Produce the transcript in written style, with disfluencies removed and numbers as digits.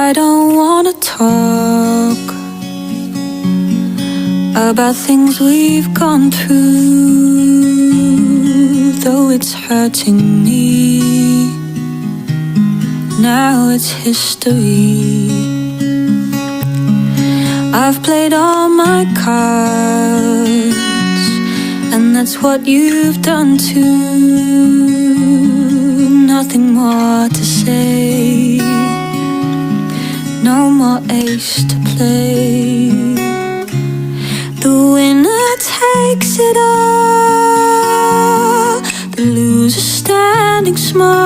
I don't wanna talk about things we've gone through, though it's hurting me. Now it's history. I've played all my cards, and that's what you've done too. Nothing more to say, no more ace to play. The winner takes it all, the loser standing small.